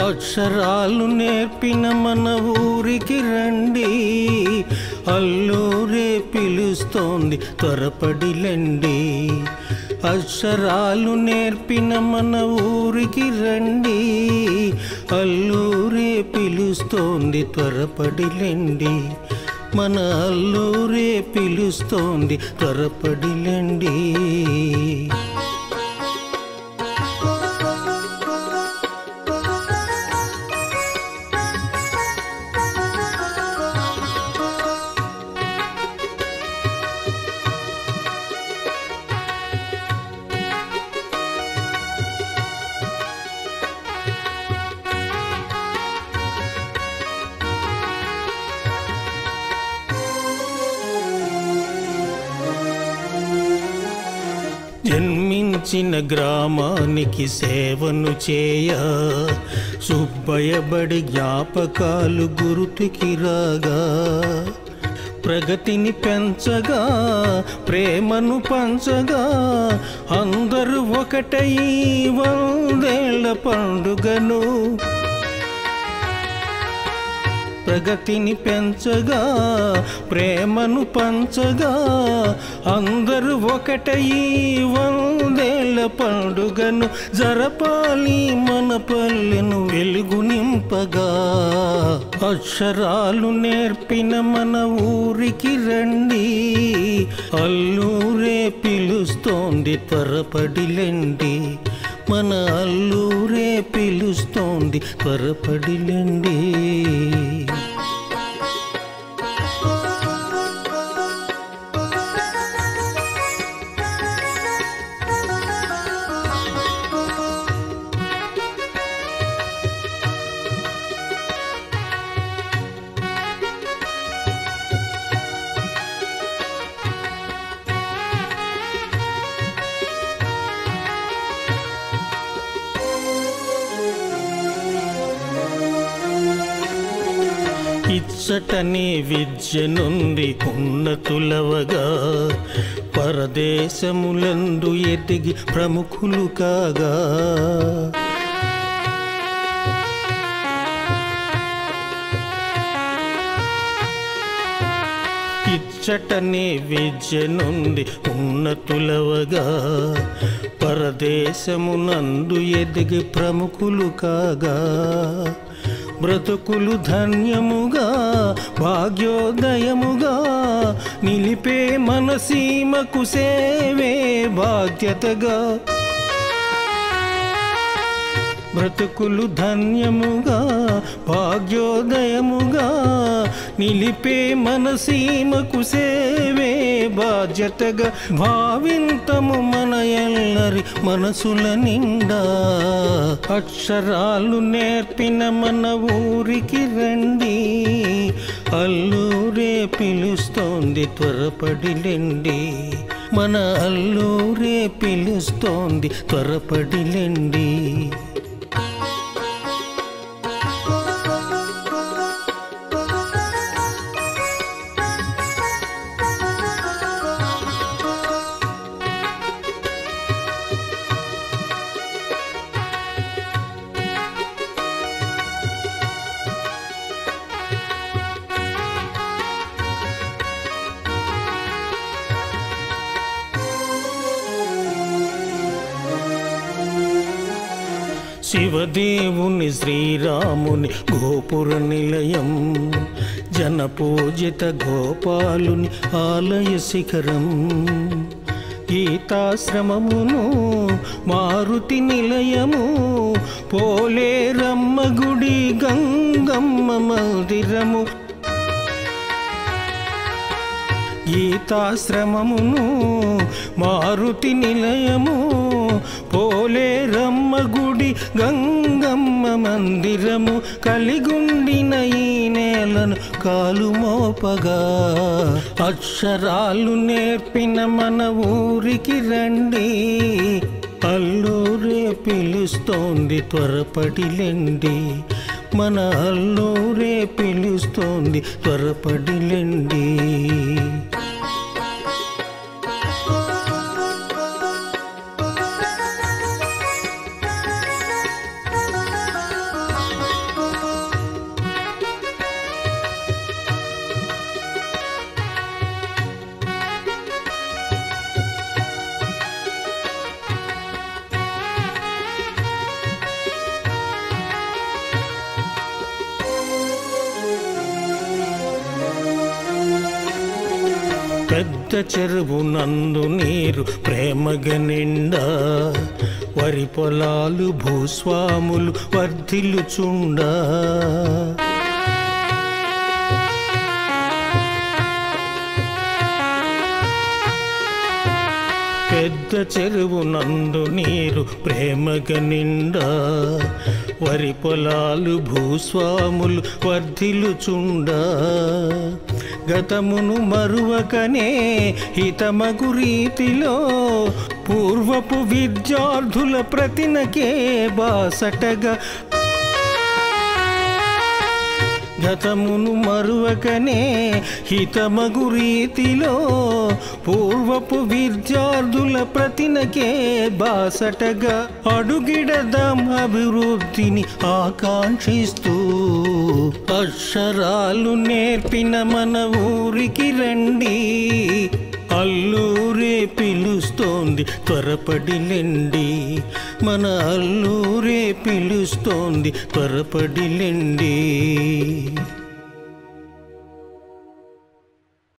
అక్షరాలు నేర్పిన మన ఊరికి రండి, అల్లూరే పిలుస్తోంది త్వరపడిలెండి. అక్షరాలు నేర్పిన మన ఊరికి రండి, అల్లూరే పిలుస్తోంది త్వరపడిలెండి. మన అల్లూరే పిలుస్తోంది త్వరపడిలెండి. జన్మించిన గ్రామానికి సేవను చేయ సుబ్బయ్యబడి జ్ఞాపకాలు గుర్తుకి రాగా, ప్రగతిని పెంచగా ప్రేమను పంచగా అందరూ ఒకటై 100 ఏళ్ల పండుగను. ప్రగతిని పెంచగా ప్రేమను పంచగా అందరూ ఒకటై 100 ఏళ్ల పండుగను జరపాలి మన పల్లెను వెలుగు నింపగా. అక్షరాలు నేర్పిన మన ఊరికి రండి, అల్లూరే పిలుస్తోంది త్వరపడిలెండి. మన అల్లూరే పిలుస్తోంది త్వరపడిలెండి. ఇచ్చటనే విద్య నుండి ఉన్నతులవగా పరదేశములందు ఎదిగి ప్రముఖులు కాగా, ఇచ్చటనే విద్య నుండి ఉన్నతులవగా పరదేశమునందు ఎదిగి ప్రముఖులు కాగా, బ్రతుకులు ధన్యముగా భాగ్యోదయముగా నిలిపే మన సీమకు సేవే బాధ్యతగా. బ్రతుకులు ధన్యముగా భాగ్యోదయముగా నిలిపే మన సీమకు సేవే బాధ్యతగా భావింతము మన ఎల్లరి మనసుల నిండా. అక్షరాలు నేర్పిన మన ఊరికి రండి, అల్లూరే పిలుస్తోంది త్వరపడిలెండి. మన అల్లూరే పిలుస్తోంది త్వరపడిలెండి. శివదేవుని శ్రీరాముని గోపుర నిలయం, జనపూజిత గోపాలుని ఆలయ శిఖరం, గీతాశ్రమమును మారుతి నిలయము, పోలేరమ్మ గుడి గంగమ్మ మందిరము. గీతాశ్రమమును మారుతి నిలయము, పోలేరమ్మ గుడి గంగమ్మ మందిరము, కలిగుండిన ఈ నేలను కాలు మోపగా. అక్షరాలు నేర్పిన మన ఊరికి రండి, అల్లూరే పిలుస్తోంది త్వరపడిలెండి. మన అల్లూరే పిలుస్తోంది త్వరపడిలెండి. పెద్ద చెరువు నందు నీరు ప్రేమగా నిండా వరి పొలాలు భూస్వాములు వర్ధిల్లుచుండా పెద్ద చెరువు నందు నీరు ప్రేమగా నిండా వరి పొలాలు భూస్వాములు వర్ధిల్లుచుండా గతమును మరువకనే హితమగు రీతిలో పూర్వపు విద్యార్థుల ప్రతినకే బాసటగా గతమును మరువకనే హితమగు రీతిలో పూర్వపు విద్యార్థుల ప్రతినకే బాసటగా అడుగిడదాం అభివృద్ధిని ఆకాంక్షిస్తూ అక్షరాలు నేర్పిన మన ఊరికి రండి అల్లూరే పిలుస్తోంది త్వరపడిలెండి మన అల్లూరే పిలుస్తోంది త్వరపడిలెండి